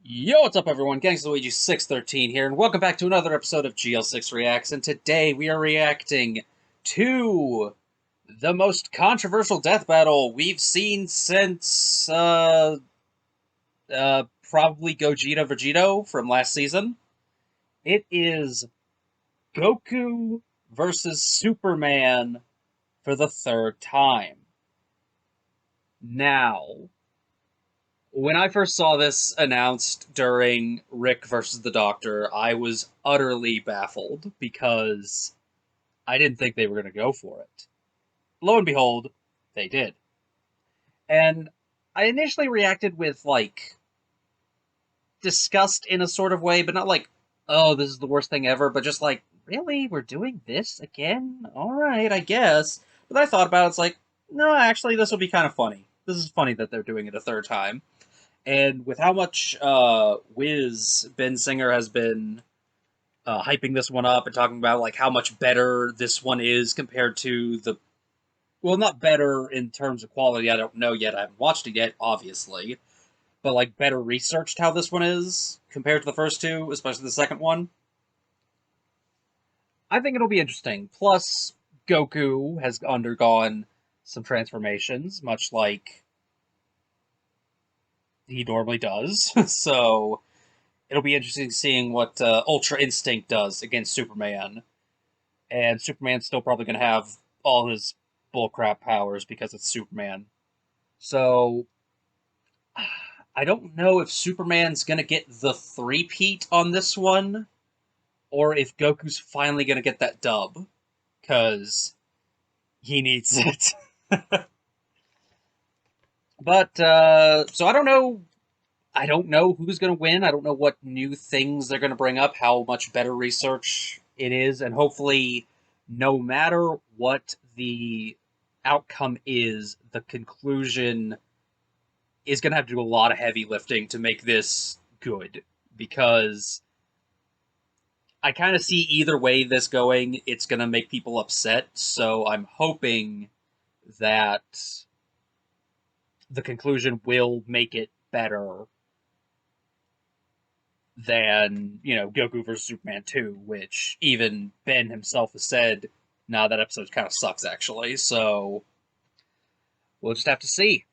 Yo, what's up everyone? GangstaLuigi613 here, and welcome back to another episode of GL6 Reacts, and today we are reacting to the most controversial death battle we've seen since, probably Gogeta Vegito from last season. It is Goku versus Superman for the third time. Now, when I first saw this announced during Rick versus the Doctor, I was utterly baffled because I didn't think they were going to go for it. Lo and behold, they did. And I initially reacted with, disgust in a sort of way, but not like, oh, this is the worst thing ever, but just like, really? We're doing this again? Alright, I guess. But then I thought about it, it's like, no, actually, this will be kind of funny. This is funny that they're doing it a third time. And with how much Wiz Ben Singer has been hyping this one up and talking about how much better this one is compared to the, well, not better in terms of quality, I don't know yet, I haven't watched it yet, obviously, but better researched how this one is compared to the first two, especially the second one. I think it'll be interesting. Plus, Goku has undergone some transformations, much like he normally does, so it'll be interesting seeing what Ultra Instinct does against Superman. And Superman's still probably going to have all his bullcrap powers because it's Superman. So, I don't know if Superman's going to get the three-peat on this one, or if Goku's finally going to get that dub, because he needs it. But, so I don't know. I don't know who's going to win. I don't know what new things they're going to bring up, how much better research it is, and hopefully, no matter what the outcome is, the conclusion is going to have to do a lot of heavy lifting to make this good, because I kind of see either way this going, it's going to make people upset, so I'm hoping that the conclusion will make it better than, Goku vs. Superman 2, which even Ben himself has said, nah, that episode kind of sucks, actually, so we'll just have to see.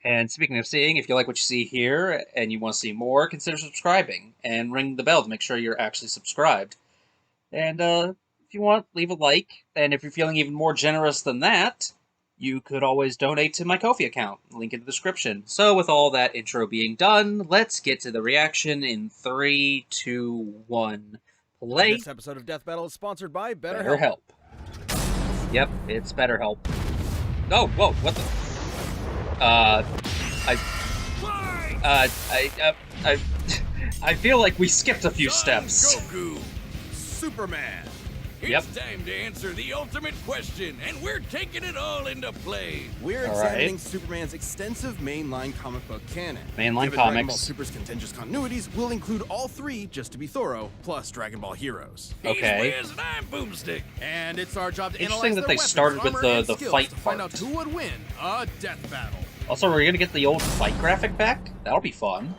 And speaking of seeing, if you like what you see here, and you want to see more, consider subscribing, and ring the bell to make sure you're actually subscribed. And, if you want, leave a like, and if you're feeling even more generous than that, you could always donate to my Ko-fi account. Link in the description. So with all that intro being done, let's get to the reaction in 3, 2, 1, play. This episode of Death Battle is sponsored by BetterHelp. Yep, it's BetterHelp. Oh, whoa, what the? I feel like we skipped a few steps. Goku, Superman. It's time to answer the ultimate question, and we're taking it all into play. We're examining Superman's extensive mainline comic book canon. Mainline Given Dragon Ball comics. Super's contentious continuities, we'll include all three, just to be thorough, plus Dragon Ball Heroes. Okay. He's Wiz and I'm Boomstick. And it's our job to Interesting analyze that their they weapons, started with armor, and the skills fight to find part. out who would win a death battle. Also, we're gonna get the old fight graphic back? That'll be fun.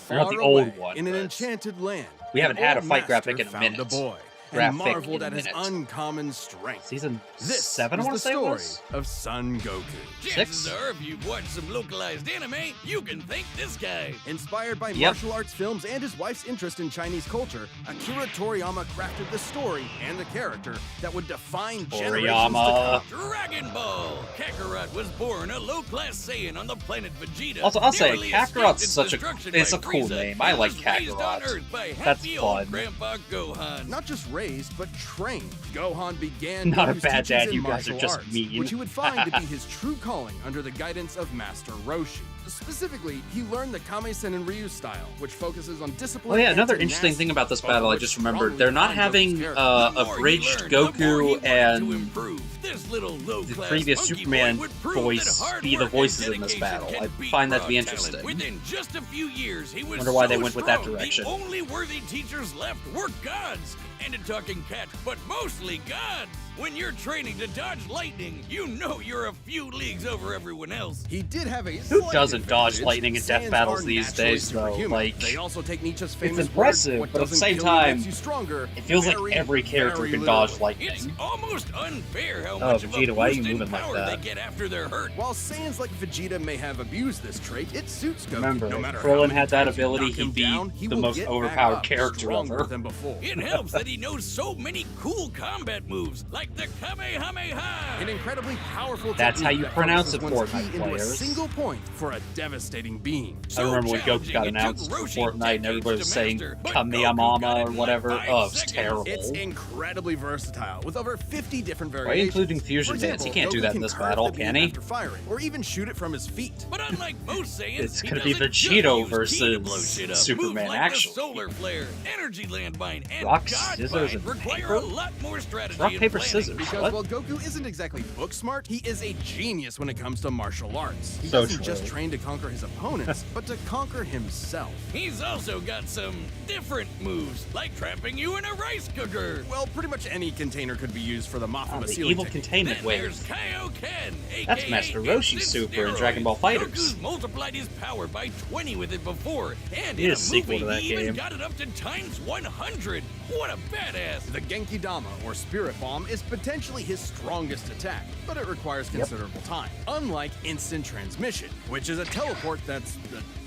Or not the Far old away, one. in an but enchanted land, we haven't had a an fight old graphic in a master minute. found a boy and Graphic marveled in a at his minute. uncommon strength. Season This 7, I is want the to say it story was? of Son Goku. Chances are, if you've watched some localized anime, you can thank this guy. Inspired by martial arts films and his wife's interest in Chinese culture, Akira Toriyama crafted the story and the character that would define generations to come. Dragon Ball! Kakarot was born a low-class Saiyan on the planet Vegeta. Also, I'll say, narrowly Kakarot's escaped such a cool Frieza, name. I and like was raised on Kakarot. Earth by That's happy fun. old Grandpa Gohan. Not just raised, but trained. Gohan began Not a Goku's bad teachings dad, in you guys are martial just arts, mean. which he would find to be his true calling under the guidance of Master Roshi. Specifically, he learned the Kame-sen and Ryu style, which focuses on discipline. Oh yeah, another and interesting tenacity, thing about this both of battle I which just remembered, strongly they're not define Goku's having character. abridged Goku and the previous Superman voice be the voices in this battle. I find that to be interesting. Within just a few years, he was Wonder why so they went with that strong, direction. The only worthy teachers left were gods. And a talking cat, but mostly gods. When you're training to dodge lightning, you know you're a few leagues over everyone else. He did have a Who slight doesn't to dodge lightning in death battles these days, though. Like, they also take Nietzsche's it's famous impressive, word, but at the same time, it feels like every character can dodge It's lightning. almost unfair how Oh, much of Vegeta, a why are you boosted moving like power that? they get after they're hurt. While Saiyans like Vegeta may have abused this trait, it suits Goku. Remember, no if matter Krillin how many had that times you ability, knock him he'd be down, he the will most get overpowered back up character stronger ever. than before. It helps that he knows so many cool combat moves, like the Kamehameha. An incredibly powerful That's how technique you that pronounce focuses it, one's Fortnite ki into a players. single point for a devastating beam. I remember when Goku got announced for Fortnite and everybody was saying Kamehameha or whatever. Oh, it's terrible. It's incredibly versatile, with over 50 different Why are you variations. including fusion For dance? example, He can't do Goku that in this curve battle, the beam can he? after firing, or even shoot it from his feet. But unlike most Saiyans, It's he gonna be doesn't just Vegito use ki to blow versus shit up. Superman, Moves like actually. The solar flare, energy landmine, and Rock, God scissors, bind and require paper? a lot more strategy Rock, and paper, planning. scissors. Because What? while Goku isn't exactly book smart, he is a genius when it comes to martial arts. He So doesn't true. just train to conquer his opponents, but to conquer himself. He's also got some different moves, like trapping you in a rice cooker. Well, pretty much any container could be used for the Moth Oh, of a the ceiling evil technique. containment Then wave. there's Kaioken, That's aka Master Roshi's instant super in steroids. Dragon Ball FighterZ. Goku's multiplied his power by 20 with it before, and Need in a a sequel movie to that he even game. got it up to times 100. What a badass! The Genki Dama, or Spirit Bomb, is potentially his strongest attack, but it requires considerable time. Unlike instant transmission, which is a teleport that's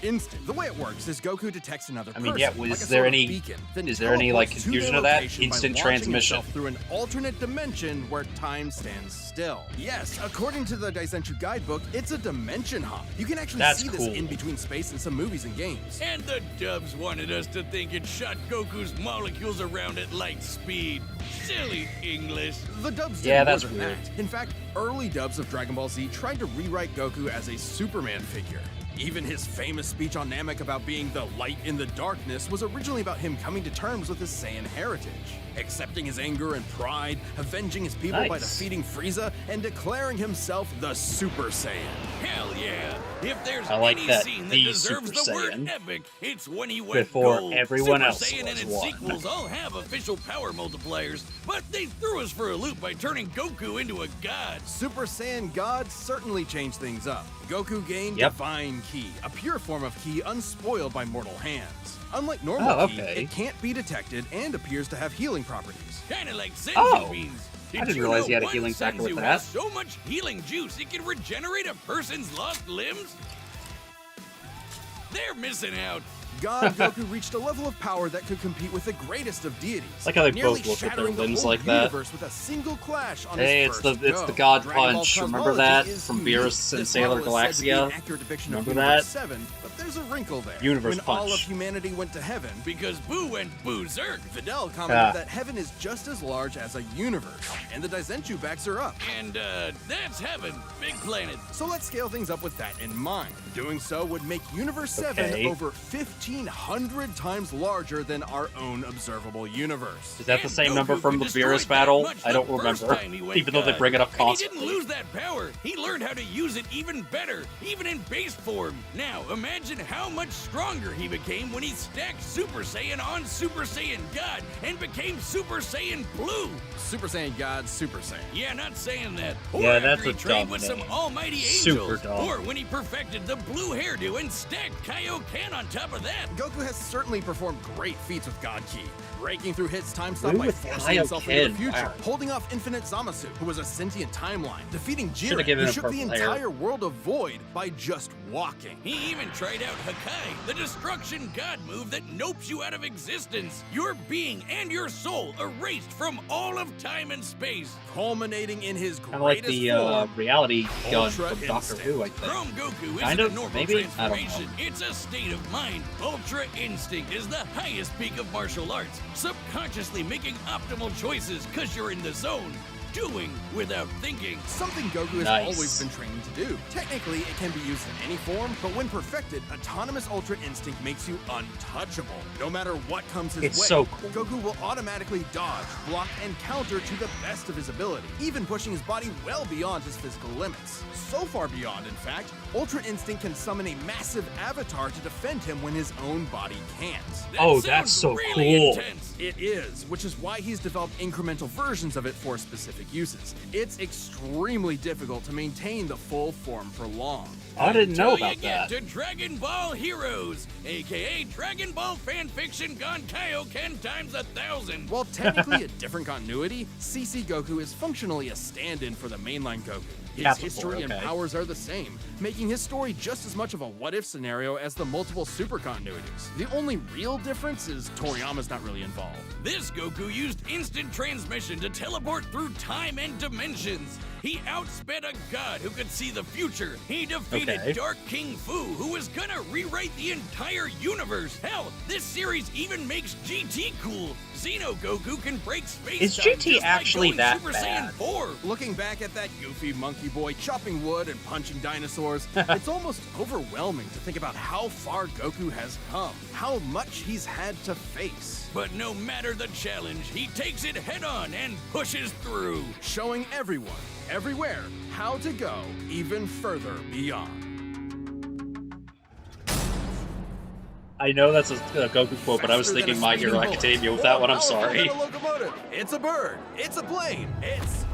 instant. The way it works is Goku detects another I mean, person, yeah, like is a there sort of any- beacon, then is there any, like, teleports to confusion their of that? location by Instant launching transmission. himself through an alternate dimension where time stands still. Yes, according to the Daizenshuu guidebook, it's a dimension hop. You can actually That's see cool. this in between space in some movies and games. And the dubs wanted us to think it shot Goku's molecules around at light speed. Silly English. The dubs did Yeah, more that's than weird. that. In fact, early dubs of Dragon Ball Z tried to rewrite Goku as a Superman figure. Even his famous speech on Namek about being the light in the darkness was originally about him coming to terms with his Saiyan heritage, accepting his anger and pride, avenging his people by Nice. defeating Frieza, and declaring himself the Super Saiyan. Hell yeah! If there's I like any that, scene that the deserves Super the word Saiyan, epic, it's when he went before gold. everyone Super else Saiyan and was its one. sequels all have official power multipliers, but they threw us for a loop by turning Goku into a god. Super Saiyan God certainly changed things up. Goku gained Yep. Divine Ki, a pure form of Ki unspoiled by mortal hands. Unlike normal Oh, Ki, okay. it can't be detected and appears to have healing properties. Kinda like senzu Oh! beans. I didn't you realize know he had a one healing factor with senzu that. has so much healing juice it can regenerate a person's lost limbs? They're missing out. God Goku reached a level of power that could compete with the greatest of deities. Like how they nearly both look at their shattering the limbs whole like that. universe with a single clash on Hey, his it's first the go. God Dragon Ball Punch. Remember cosmology that is from unique. Beerus and This Sailor model is said to be an Galaxia? accurate depiction Remember of Universe that? 7, but there's a wrinkle there. Universe when all of Punch. humanity went to heaven, Because Boo went berserk. Videl commented Ah. that heaven is just as large as a universe, and the Daizenshuu backs her up. And, that's heaven. Big planet. So let's scale things up with that in mind. Doing so would make Universe 7 Okay. over 1,500 times larger than our own observable universe. Is that the And same Goku number from the destroyed Beerus that battle? much I don't the first remember. time he went Even though they God. bring it up And he constantly. didn't lose that power. He learned how to use it even better, even in base form. Now, imagine how much stronger he became when he stacked Super Saiyan on Super Saiyan God and became Super Saiyan Blue. Super Saiyan God, Super Saiyan. Yeah, not saying that. Or Yeah, after that's he a trained dumb with name. some almighty Super angels. dumb. Or when he perfected the blue hairdo and stacked Kaioken on top of that. Goku has certainly performed great feats with God Ki, breaking through hits time stop Blue by with forcing himself into the Kaioken, future, wow. holding off Infinite Zamasu, who was a sentient timeline, defeating Should've Jiren, given who him shook the purple hair. entire world of Void by just walking. He even tried out Hakai, the destruction god move that nopes you out of existence. Your being and your soul erased from all of time and space. Culminating in his Kind of like greatest the form, reality gun Ultra from Doctor Instinct. Who, I think. Chrome Goku Kind isn't of, a normal maybe? I don't know. transformation. It's a state of mind. Ultra Instinct is the highest peak of martial arts. Subconsciously making optimal choices because you're in the zone. Doing without thinking. something Goku has Nice. always been trained to do. Technically, it can be used in any form, but when perfected, Autonomous Ultra Instinct makes you untouchable. No matter what comes his It's way, so cool. Goku will automatically dodge, block, and counter to the best of his ability, even pushing his body well beyond his physical limits. So far beyond, in fact, Ultra Instinct can summon a massive avatar to defend him when his own body can't. That Oh, sounds that's so really cool. intense. It is, which is why he's developed incremental versions of it for specific specific uses. It's extremely difficult to maintain the full form for long. I didn't know Until you about get that. to Dragon Ball Heroes, aka Dragon Ball fanfiction gone Kaioken times 1,000. While technically a different continuity, CC Goku is functionally a stand-in for the mainline Goku. His Capital, history and okay. powers are the same, making his story just as much of a what-if scenario as the multiple super continuities. The only real difference is Toriyama's not really involved. This Goku used instant transmission to teleport through time and dimensions. He outsped a god who could see the future. He defeated Okay. Dark King Fu, who was gonna rewrite the entire universe. Hell, this series even makes GT cool. Xeno Goku can break space. Is GT actually going that Super bad? Saiyan 4. Looking back at that goofy monkey boy chopping wood and punching dinosaurs, it's almost overwhelming to think about how far Goku has come, how much he's had to face. But no matter the challenge, he takes it head on and pushes through. Showing everyone, everywhere, how to go even further beyond. I know that's a Goku quote, but I was Faster than thinking a My speeding Hero bullet. Academia with More that one. I'm powerful sorry. than a locomotive. It's a bird. It's a plane. It's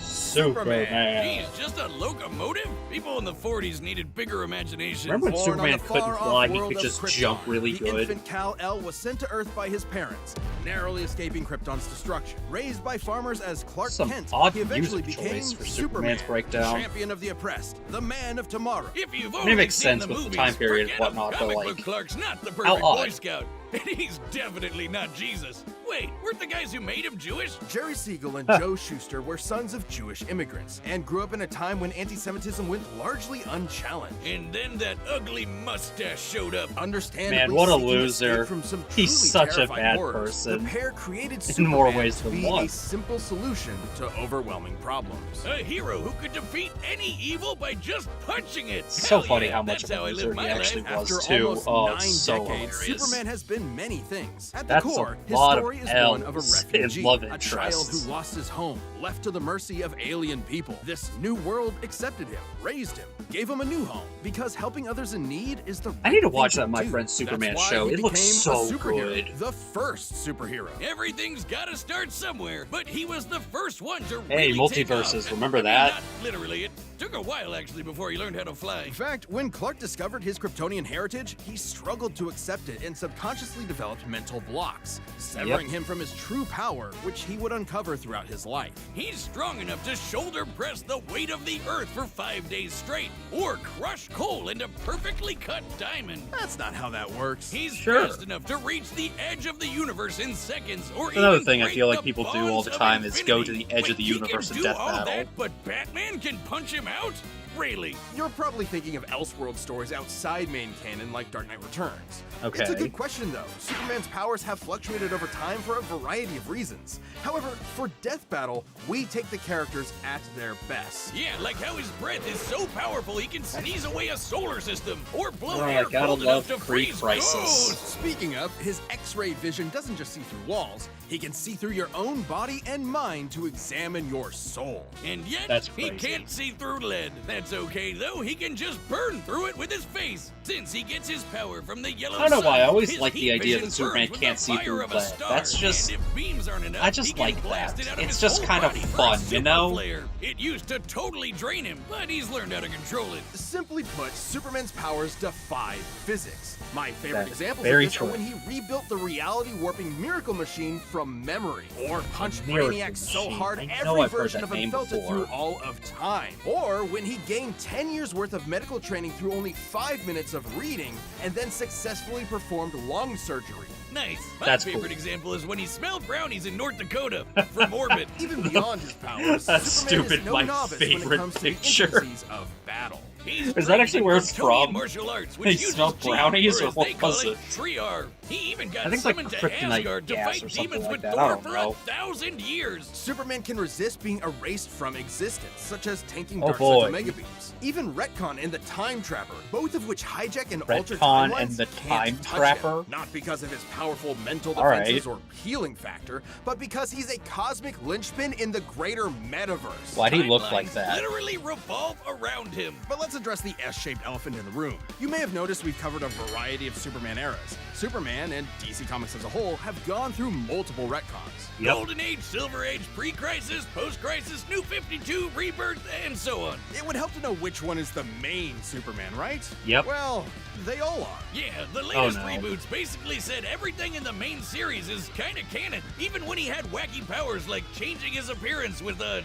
Superman. He's just a locomotive? People in the 40s needed bigger imaginations. Remember when Born Superman on the couldn't far-off fly, he world could of just Krypton, jump really the good? infant Kal-El was sent to Earth by his parents, narrowly escaping Krypton's destruction. Raised by farmers as Clark Some Kent, odd he eventually music became choice for Superman, Superman's breakdown. champion of the oppressed, the man of tomorrow. If you've I mean, only it makes seen sense the with the movies, time period and forget him. whatnot, but, Comic like, book Clark's not the how perfect odd. Boy Scout. And he's definitely not Jesus. Wait, weren't the guys who made him Jewish? Jerry Siegel and Joe Shuster were sons of Jewish immigrants and grew up in a time when anti-Semitism went largely unchallenged. And then that ugly mustache showed up. Understandably, Man, what a seeking loser. escape from some He's truly such a terrifying bad horrors, person. The pair created In more Superman ways to than be one. a simple solution to overwhelming problems. A hero who could defeat any evil by just punching it. It's so Hell funny yeah, how much that's of a how I loser live he my actually life. was, After too. almost Oh, 9 it's so decades, hilarious. Superman has been many things. At That's the a core, his lot of story is one of a L's and refugee, love a child interests. who lost his home, left to the mercy of alien people. This new world accepted him, raised him, gave him a new home, because helping others in need is the right I need to thing watch that My do. Friend Superman That's why show. he It looks became so a superhero, good. the first superhero. Everything's gotta start somewhere, but he was the first one to Hey, really take multiverses, off. remember I mean, that? Not literally. It took a while, actually, before he learned how to fly. In fact, when Clark discovered his Kryptonian heritage, he struggled to accept it and subconsciously developed mental blocks, severing him from his true power, which he would uncover throughout his life. He's strong enough to shoulder press the weight of the earth for 5 days straight, or crush coal into perfectly cut diamond. That's not how that works. He's Sure. fast enough to reach the edge of the universe in seconds, or Another even thing I break feel like the people do all bonds the of time is go to the infinity. edge of the Wait, he universe can in do death all battle. That, but Batman can punch him out? Really? You're probably thinking of Elseworld stories outside main canon like Dark Knight Returns. It's a Okay. good question though. Superman's powers have fluctuated over time for a variety of reasons. However, for Death Battle, we take the characters at their best. Yeah, like how his breath is so powerful he can sneeze away a solar system, or blow Oh, I air gotta cold enough love to freeze pre-crisis. ghosts. Speaking of, his X-ray vision doesn't just see through walls, he can see through your own body and mind to examine your soul. And yet, That's he crazy. can't see through lead. That's okay, though. He can just burn through it with his face, since he gets his power from the yellow I don't know sun. why, I always His like the heat idea vision that Superman burns with can't the see fire through of a lead. star, That's just- and if beams aren't enough, I just he can like blast that. it out of It's his just whole kind of body for a fun, you super know? flare. It used to totally drain him, but he's learned how to control it. Simply put, Superman's powers defy physics. My favorite That is examples very of this true. are when he rebuilt the reality warping miracle machine from memory, or punched Miracle Brainiac so Machine. hard I know every I've heard version that of him name felt it before. through all of time, or when he gained 10 years worth of medical training through only 5 minutes of reading, and then successfully performed lung surgery. Nice. My That's favorite cool. example is when he smelled brownies in North Dakota from orbit. Even beyond his powers, That's Superman stupid. is no My novice when it favorite comes to picture. the intricacies of battle. He's Is that actually where it's Kryptonian from? Martial arts, which They uses smell chi, brownies, or as what they call was it? Triar. He even got I think it's like summoned to kryptonite Asgard to gas fight or something demons like with that. I Thor don't for know. 1,000 years. Superman can resist being erased from existence, such as tanking Oh Darkseid's boy. Omega Beams. Even Retcon and the Time Trapper, both of which hijack and alter Retcon timelines, and the can't Time touch Trapper? him. Not because of his powerful mental All right. defenses or healing factor, but because he's a cosmic linchpin in the greater metiverse. Why'd he look like Timelines that? literally revolve around him. But let's address the S-shaped elephant in the room. You may have noticed we've covered a variety of Superman eras. Superman, and DC Comics as a whole, have gone through multiple retcons. Yep. Golden Age, Silver Age, Pre-Crisis, Post-Crisis, New 52, Rebirth, and so on. It would help to know which one is the main Superman, right? Yep. Well, they all are. Yeah, the latest no. reboots basically said everything in the main series is kinda canon, even when he had wacky powers like changing his appearance with a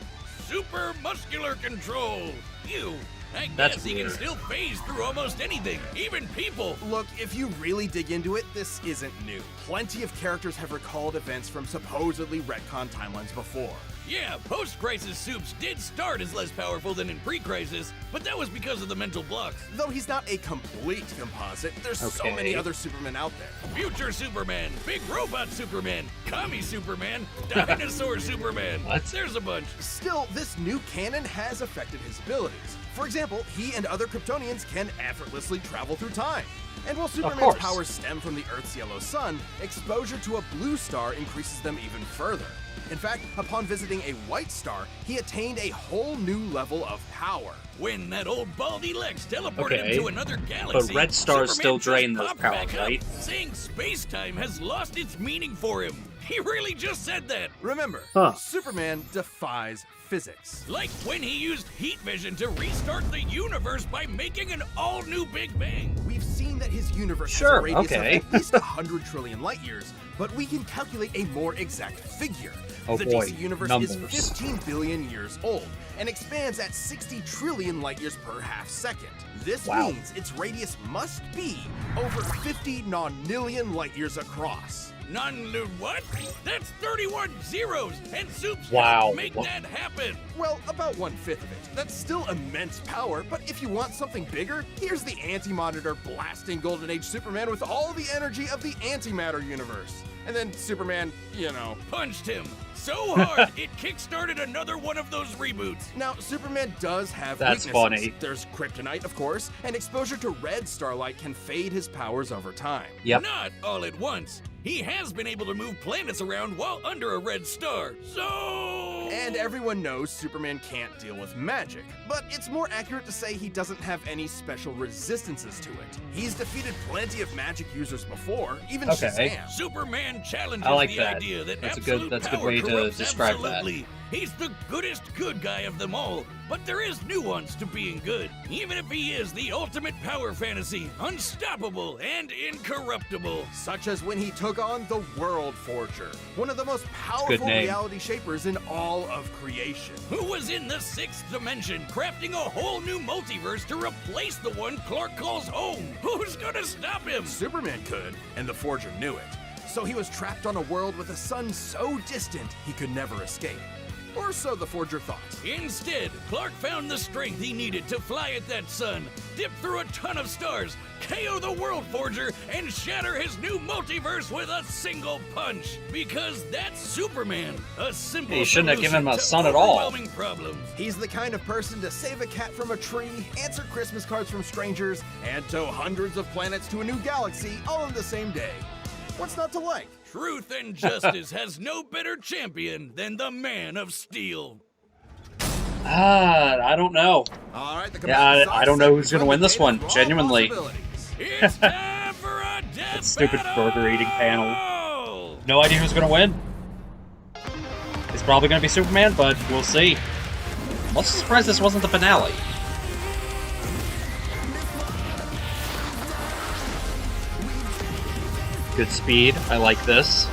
super muscular control. Ew. I That's guess he weird. can still phase through almost anything, even people. Look, if you really dig into it, this isn't new. Plenty of characters have recalled events from supposedly retcon timelines before. Yeah, post-crisis Supes did start as less powerful than in pre-crisis, but that was because of the mental blocks. Though he's not a complete composite, there's so Okay. many other Supermen out there. Future Superman, Big Robot Superman, Commie Superman, Dinosaur Superman. What? There's a bunch. Still, this new canon has affected his abilities. For example, he and other Kryptonians can effortlessly travel through time. And while Superman's course. powers stem from the Earth's yellow sun, exposure to a blue star increases them even further. In fact, upon visiting a white star, he attained a whole new level of power. When that old baldy Lex teleported Okay. him to another galaxy, red stars Superman still just drain those popped powers, back up, right? saying space-time has lost its meaning for him. He really just said that. Remember, Huh. Superman defies physics. Like when he used heat vision to restart the universe by making an all-new Big Bang. We've seen that his universe has Sure, a radius okay. of at least 100 trillion light years, but we can calculate a more exact figure. Oh The boy, DC universe numbers. is 15 billion years old and expands at 60 trillion light years per half second. This Wow. means its radius must be over 50 nonillion light years across. What? That's 31 zeros, and Supes Wow. helped make that happen. Well, about 1/5 of it. That's still immense power, but if you want something bigger, here's the Anti-Monitor blasting Golden Age Superman with all the energy of the antimatter universe. And then Superman, Punched him so hard it kickstarted another one of those reboots. Now, Superman does have That's weaknesses. funny. There's kryptonite, of course, and exposure to red starlight can fade his powers over time. Yep. Not all at once. He has been able to move planets around while under a red star. So... And everyone knows Superman can't deal with magic, but it's more accurate to say he doesn't have any special resistances to it. He's defeated plenty of magic users before, even Okay. Shazam. Superman challenges I like the that. idea that That's a absolute good- that's a good power way to corrupts describe that. absolutely. He's the goodest good guy of them all, but there is nuance to being good, even if he is the ultimate power fantasy, unstoppable and incorruptible. Such as when he took on the World Forger, one of the most powerful name. reality shapers in all of creation. Who was in the sixth dimension, crafting a whole new multiverse to replace the one Clark calls home? Who's gonna stop him? Superman could, and the Forger knew it. So he was trapped on a world with a sun so distant he could never escape. Or so the Forger thought. Instead, Clark found the strength he needed to fly at that sun, dip through a ton of stars, KO the World Forger, and shatter his new multiverse with a single punch. Because that's Superman, a simple You shouldn't have given him a solution to sun at all. overwhelming problems. He's the kind of person to save a cat from a tree, answer Christmas cards from strangers, and tow hundreds of planets to a new galaxy all in the same day. What's not to like? Truth and justice has no better champion than the Man of Steel. I don't know. All right, the Yeah, I don't know set who's gonna win this one, for all genuinely. possibilities. It's time for a death That stupid battle! burger eating panel. No idea who's gonna win. It's probably gonna be Superman, but we'll see. I'm also surprised this wasn't the finale. Good speed. I like this.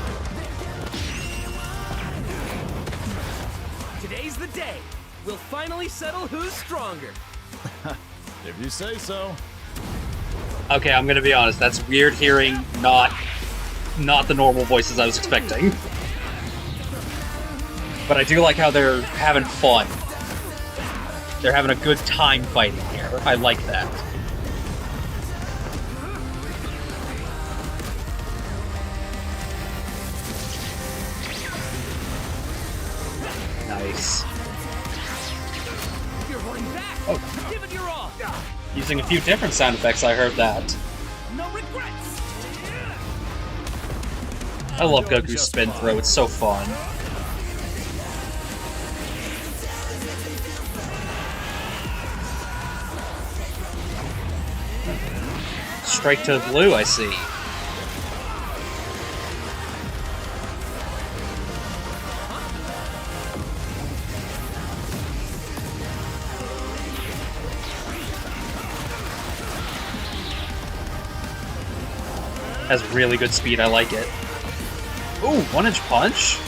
Today's the day. We'll finally settle who's stronger. If you say so. Okay, I'm gonna be honest. That's weird hearing not the normal voices I was expecting. But I do like how they're having fun. They're having a good time fighting here. I like that. Nice. You're holding back. Oh. Give it your all. Using a few different sound effects, I heard that. No regrets. I love Goku's spin throw, it's so fun. straight to blue, I see. Has really good speed, I like it. Ooh, 1-inch punch?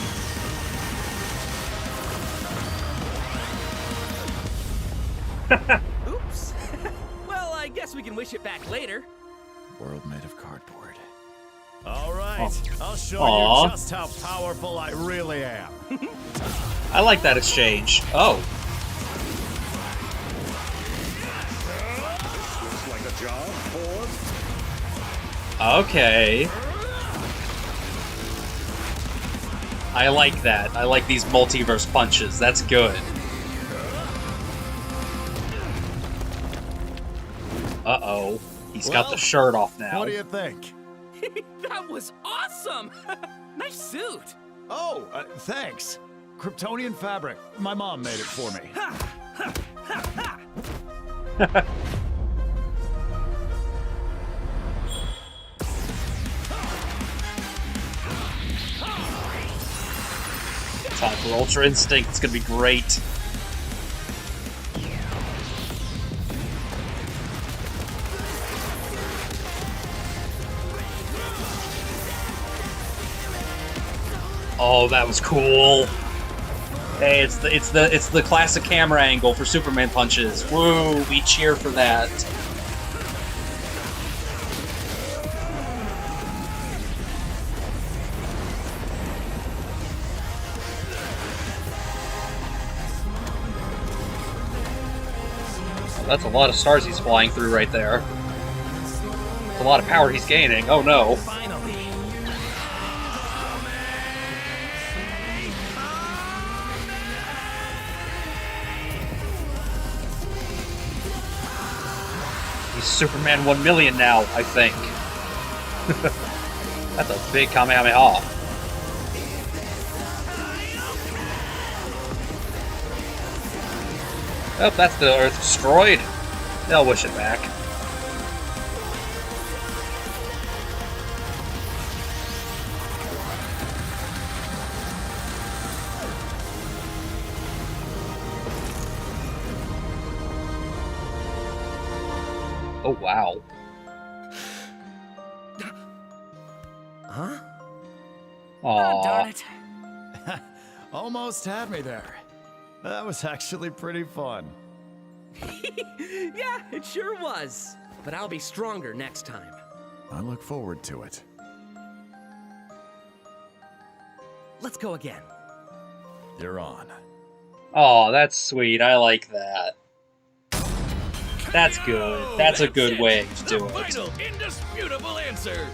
Oops. Well, I guess we can wish it back later. World made of cardboard. All right, I'll show Aw. you just how powerful I really am. I like that exchange. Oh. Looks like a job for Okay. I like that. I like these multiverse punches. That's good. Uh-oh. He's got the Well, shirt off now. What do you think? That was awesome! Nice suit! Oh, thanks. Kryptonian fabric. My mom made it for me. Time for Ultra Instinct. It's gonna be great. Oh, that was cool. Hey, it's the classic camera angle for Superman punches. Woo, we cheer for that. That's a lot of stars he's flying through right there. That's a lot of power he's gaining. Oh no. Finally. He's Superman 1 million now, I think. That's a big Kamehameha. Oh, that's the Earth destroyed. They'll wish it back. Oh, wow. Huh? Aww. Oh, darn it. Almost had me there. That was actually pretty fun. Yeah, it sure was. But I'll be stronger next time. I look forward to it. Let's go again. You're on. Oh, that's sweet. I like that. That's good. That's a good way to do The it. final, indisputable answer.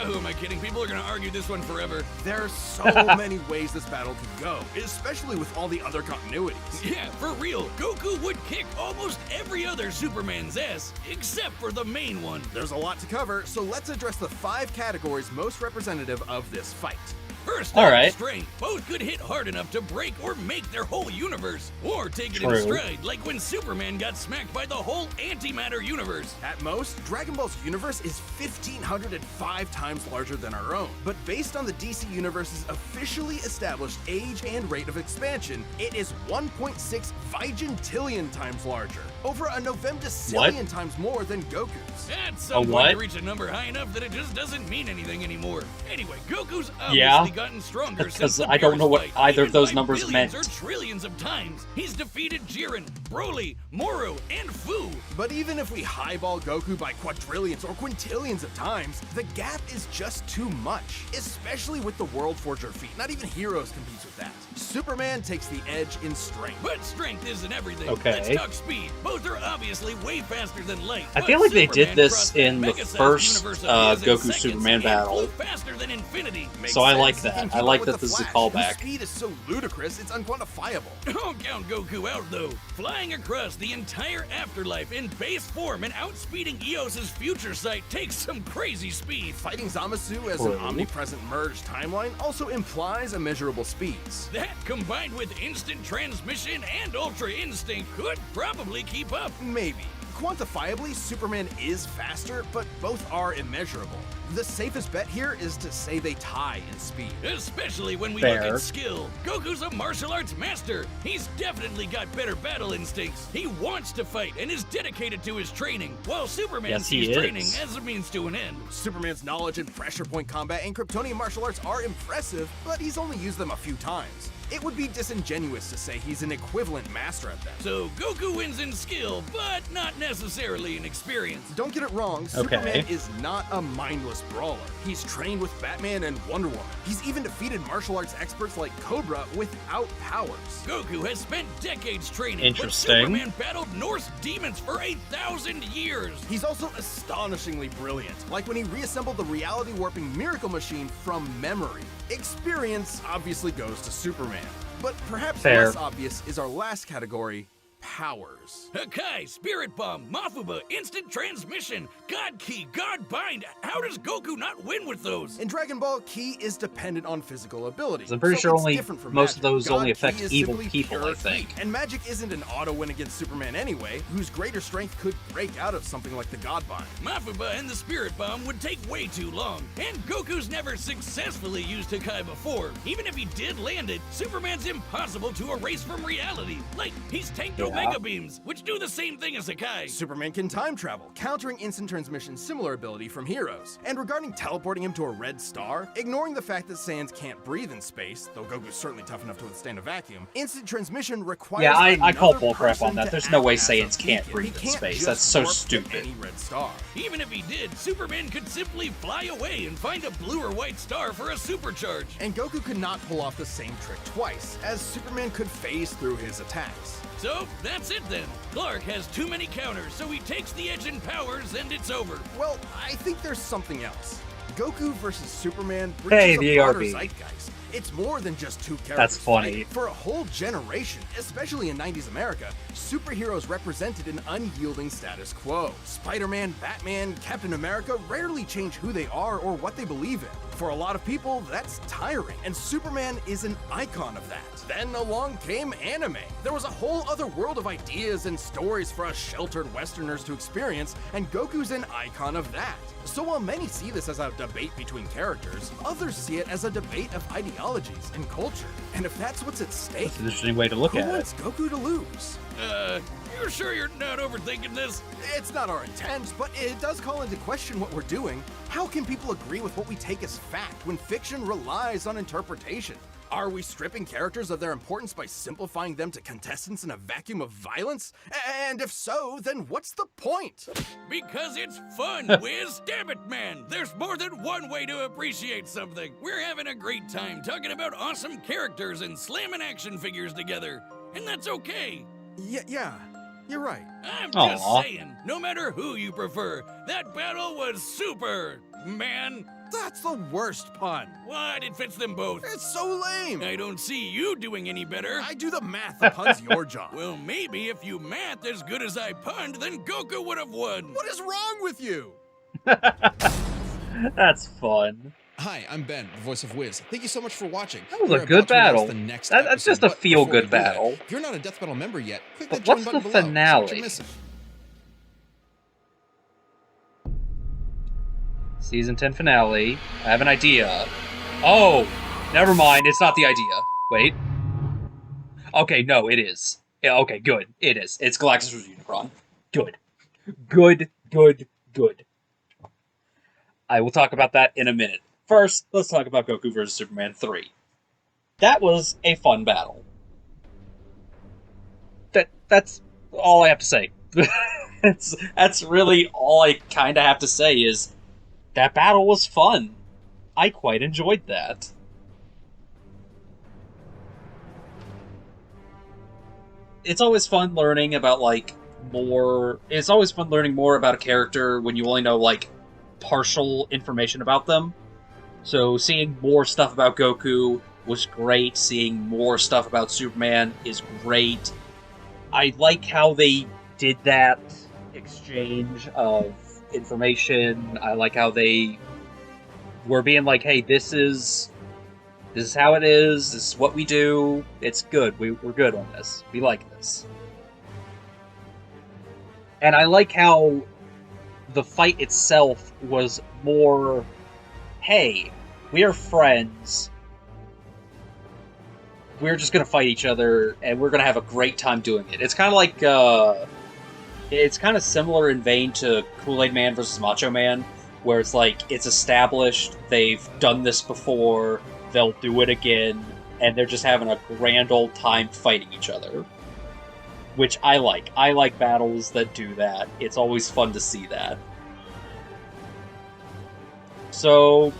Who am I kidding? People are gonna argue this one forever. There are so many ways this battle could go, especially with all the other continuities. Yeah, for real. Goku would kick almost every other Superman's ass, except for the main one. There's a lot to cover, so let's address the 5 categories most representative of this fight. First, All right. strength. Both could hit hard enough to break or make their whole universe, or take it in True. stride, like when Superman got smacked by the whole antimatter universe. At most, Dragon Ball's universe is 1,505 times larger than our own. But based on the DC Universe's officially established age and rate of expansion, it is 1.6 vigintillion times larger. Over a novemdecillion times more than Goku's. At some point, what? you reach a number high enough that it just doesn't mean anything anymore. Anyway, Goku's Yeah. obviously gotten stronger Because since the I don't know what Beerus fight, either of even those by numbers billions meant. or trillions of times. He's defeated Jiren, Broly, Moro, and Fu. But even if we highball Goku by quadrillions or quintillions of times, the gap is just too much, especially with the World Forger feat. Not even Heroes competes with that. Superman takes the edge in strength. But strength isn't everything. Okay. Let's talk speed. Both are obviously way faster than light. I but feel like they did Superman this crossed in that the mega-sized first, universe of his in Goku seconds Superman and battle. flew faster than infinity. Makes So I sense. like He that. can I keep like up that with this the is a Flash, callback. whose speed is so ludicrous, it's unquantifiable. Don't count Goku out, though. Flying across the entire afterlife in base form and outspeeding Eos's future sight takes some crazy speed. Fighting Zamasu as True. an omnipresent merged timeline also implies immeasurable speeds. That, combined with instant transmission and ultra instinct, could probably keep up. Maybe. Quantifiably, Superman is faster, but both are immeasurable. The safest bet here is to say they tie in speed. Especially when we Fair. look at skill. Goku's a martial arts master. He's definitely got better battle instincts. He wants to fight and is dedicated to his training, while Superman Yes, he sees is. training as a means to an end. Superman's knowledge in pressure point combat and Kryptonian martial arts are impressive, but he's only used them a few times. It would be disingenuous to say he's an equivalent master at them. So Goku wins in skill, but not necessarily in experience. Don't get it wrong, Superman is not a mindless brawler. He's trained with Batman and Wonder Woman. He's even defeated martial arts experts like Cobra without powers. Goku has spent decades training, Interesting. but Superman battled Norse demons for 1,000 years. He's also astonishingly brilliant, like when he reassembled the reality warping miracle machine from memory. Experience obviously goes to Superman, but perhaps Fair. less obvious is our last category, powers. Hakai, Spirit Bomb, Mafuba, Instant Transmission, God Key, God Bind. How does Goku not win with those? In Dragon Ball, Ki is dependent on physical ability. I'm pretty so sure it's only different from most of magic. those God only Ki affect is evil simply people, pure I think. Ki. And magic isn't an auto win against Superman anyway, whose greater strength could break out of something like the God Bind. Mafuba and the Spirit Bomb would take way too long, and Goku's never successfully used Hakai before. Even if he did land it, Superman's impossible to erase from reality. Like, he's tanked Omega Beams, which do the same thing as Hakai. Superman can time travel, countering instant transmission's similar ability from Heroes. And regarding teleporting him to a red star, ignoring the fact that Saiyans can't breathe in space, though Goku's certainly tough enough to withstand a vacuum, instant transmission requires Yeah, I call another bullcrap on person that. to There's no act way as a Saiyans can't beacon. breathe He in can't space. just That's so warp to stupid. any red star. Even if he did, Superman could simply fly away and find a blue or white star for a supercharge. And Goku could not pull off the same trick twice, as Superman could phase through his attacks. So, that's it then. Clark has too many counters, so he takes the edge in powers and it's over. Well, I think there's something else. Goku versus Superman Hey, breaches the a broader ARB. zeitgeist. It's more than just two characters. That's funny. fighting. For a whole generation, especially in 90s America, superheroes represented an unyielding status quo. Spider-Man, Batman, Captain America rarely change who they are or what they believe in. For a lot of people, that's tiring, and Superman is an icon of that. Then along came anime. There was a whole other world of ideas and stories for us sheltered Westerners to experience, and Goku's an icon of that. So while many see this as a debate between characters, others see it as a debate of ideologies and culture. And if that's what's at stake, It's an interesting way to look who at it. wants Goku to lose? You're sure you're not overthinking this? It's not our intent, but it does call into question what we're doing. How can people agree with what we take as fact when fiction relies on interpretation? Are we stripping characters of their importance by simplifying them to contestants in a vacuum of violence? And if so, then what's the point? Because it's fun, Wiz! Damn it, man! There's more than one way to appreciate something. We're having a great time talking about awesome characters and slamming action figures together. And that's okay. Yeah, you're right. I'm just Aw. saying, no matter who you prefer, that battle was super, man. That's the worst pun. What? It fits them both. It's so lame. I don't see you doing any better. I do the math, the pun's your job. Well, maybe if you math as good as I punned, then Goku would have won. What is wrong with you? That's fun. Hi, I'm Ben, the voice of Wiz. Thank you so much for watching. That was We're a good about to announce battle. the next That's episode, just a but feel-good before we do that, battle. If you're not a Death Battle member yet, click But that join what's button the below. See what finale? you're missing. Season 10 finale. I have an idea. Oh, never mind. It's not the idea. Wait. Okay, no, it is. Yeah, okay, good. It is. It's Galactus vs. Unicron. Good. Good, good, good. I will talk about that in a minute. First, let's talk about Goku vs. Superman 3. That was a fun battle. That's all I have to say. That's really all I kind of have to say is that battle was fun. I quite enjoyed that. It's always fun learning about, like, more... It's always fun learning more about a character when you only know, like, partial information about them. So seeing more stuff about Goku was great. Seeing more stuff about Superman is great. I like how they did that exchange of information. I like how they were being like, hey, this is how it is, this is what we do, it's good, we're good on this, we like this. And I like how the fight itself was more, hey, we're friends. We're just gonna fight each other, and we're gonna have a great time doing it. It's kind of like, it's kind of similar in vein to Kool-Aid Man versus Macho Man, where it's like, it's established, they've done this before, they'll do it again, and they're just having a grand old time fighting each other. Which I like. I like battles that do that. It's always fun to see that. So,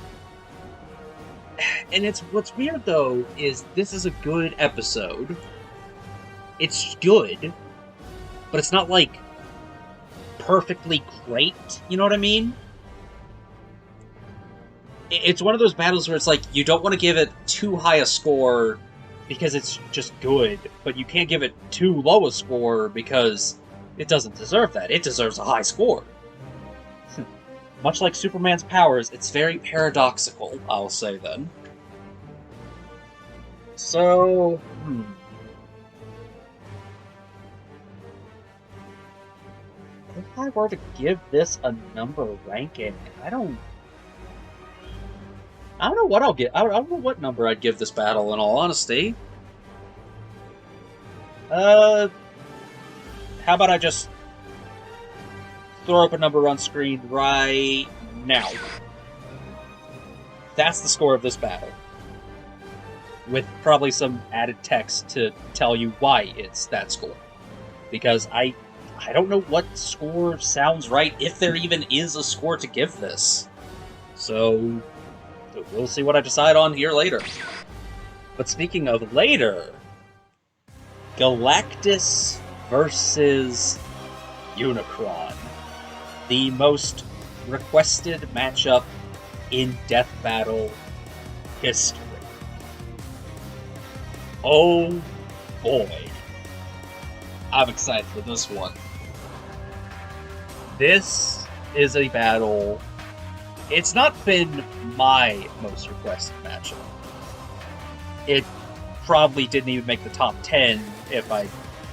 and what's weird though is this is a good episode. It's good, but it's not like perfectly great. You know what I mean? It's one of those battles where it's like you don't want to give it too high a score because it's just good, but you can't give it too low a score because it doesn't deserve that. It deserves a high score. Much like Superman's powers, it's very paradoxical, I'll say then. So, if I were to give this a number ranking, I don't know what I'll get. I don't know what number I'd give this battle, in all honesty. How about I just throw up a number on screen right now? That's the score of this battle. With probably some added text to tell you why it's that score. Because I don't know what score sounds right, if there even is a score to give this. So we'll see what I decide on here later. But speaking of later, Galactus versus Unicron. The most requested matchup in Death Battle history. Oh boy. I'm excited for this one. This is a battle. It's not been my most requested matchup. It probably didn't even make the top 10 if I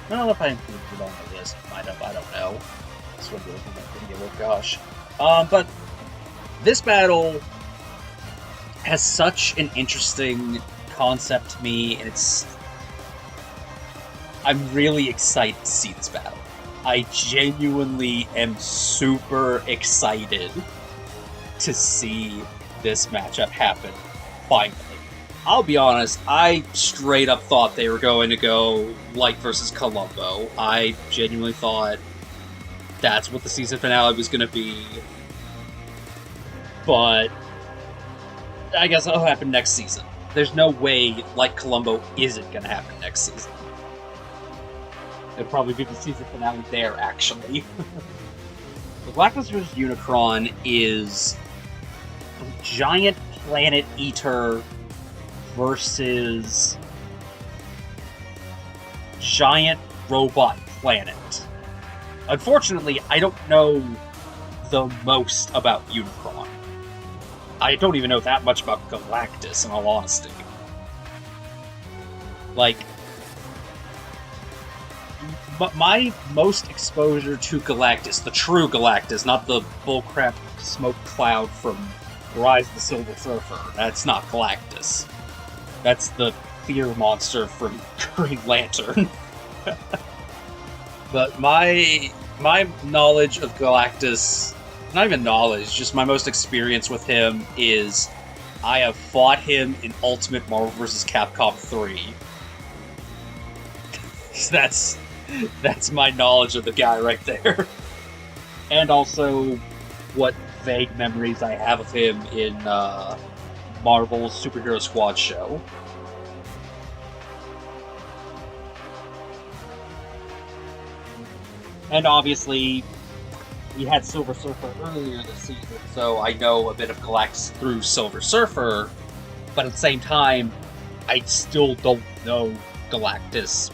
included it on the list. Might have, I don't know. This would be looking at that video, oh gosh. But this battle has such an interesting concept to me, and I'm really excited to see this battle. I genuinely am super excited to see this matchup happen, finally. I'll be honest, I straight up thought they were going to go Light versus Columbo. I genuinely thought that's what the season finale was going to be. But I guess it'll happen next season. There's no way Light Columbo isn't going to happen next season. It'll probably be the season finale there, actually. The Galactus vs. Unicron is a giant planet eater versus giant robot planet. Unfortunately, I don't know the most about Unicron. I don't even know that much about Galactus, in all honesty. Like, my most exposure to Galactus, the true Galactus, not the bullcrap smoke cloud from Rise of the Silver Surfer. That's not Galactus. That's the fear monster from Green Lantern. But my knowledge of Galactus, not even knowledge, just my most experience with him is I have fought him in Ultimate Marvel vs. Capcom 3. That's my knowledge of the guy right there. And also what vague memories I have of him in Marvel's Superhero Squad show. And obviously, we had Silver Surfer earlier this season, so I know a bit of Galactus through Silver Surfer, but at the same time, I still don't know Galactus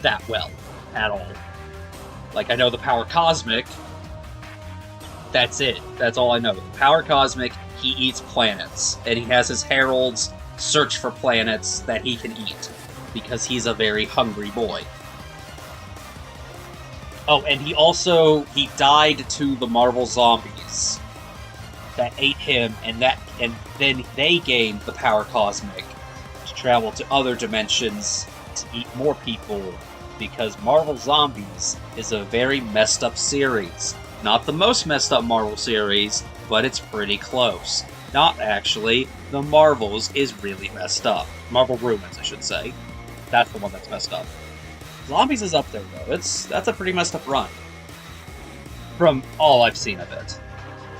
that well at all. Like, I know the power cosmic. That's it. That's all I know. The power cosmic, he eats planets, and he has his heralds search for planets that he can eat, because he's a very hungry boy. Oh, and he died to the Marvel zombies that ate him, and then they gained the power cosmic to travel to other dimensions to eat more people, because Marvel Zombies is a very messed up series. Not the most messed up Marvel series, but it's pretty close. Not actually. The Marvels is really messed up. Marvel Ruins, I should say. That's the one that's messed up. Zombies is up there, though. That's a pretty messed up run. From all I've seen of it.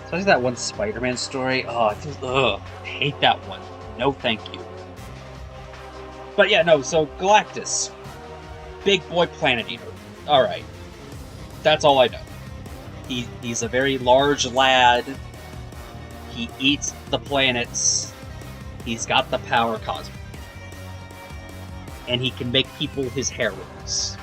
Especially that one Spider-Man story. Oh, I hate that one. No thank you. But yeah, no, so Galactus. Big boy planet eater. Alright. That's all I know. He's a very large lad. He eats the planets. He's got the power cosmic. And he can make people his heralds.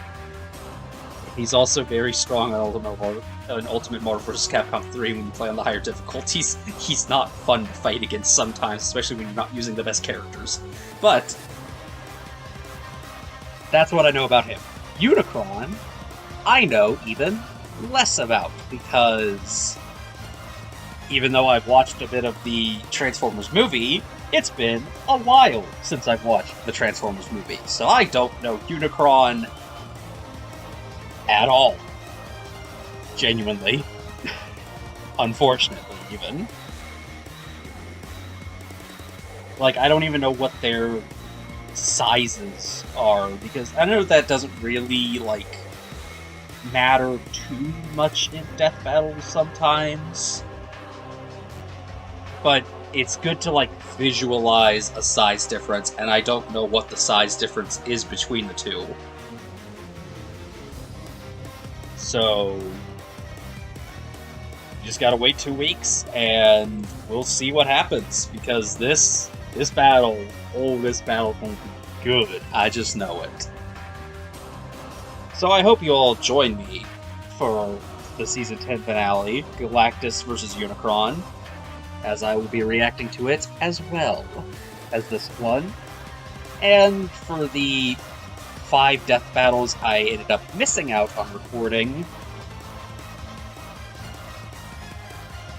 He's also very strong on Ultimate Marvel vs. Capcom 3 when you play on the higher difficulties. He's not fun to fight against sometimes, especially when you're not using the best characters. But that's what I know about him. Unicron, I know even less about, because even though I've watched a bit of the Transformers movie, it's been a while since I've watched the Transformers movie, so I don't know Unicron at all. Genuinely. Unfortunately, even. Like, I don't even know what their sizes are, because I know that doesn't really, like, matter too much in death battles sometimes. But it's good to, like, visualize a size difference, and I don't know what the size difference is between the two. So, you just gotta wait 2 weeks, and we'll see what happens, because this battle's gonna be good. I just know it. So I hope you all join me for the Season 10 finale, Galactus vs. Unicron, as I will be reacting to it as well as this one. And for the 5 death battles I ended up missing out on recording,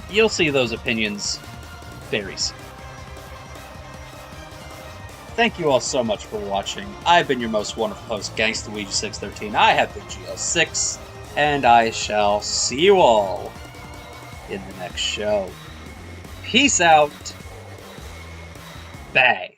you'll see those opinions very soon. Thank you all so much for watching. I've been your most wonderful host, GangstaLuigi613. I have been GL6, and I shall see you all in the next show. Peace out. Bang.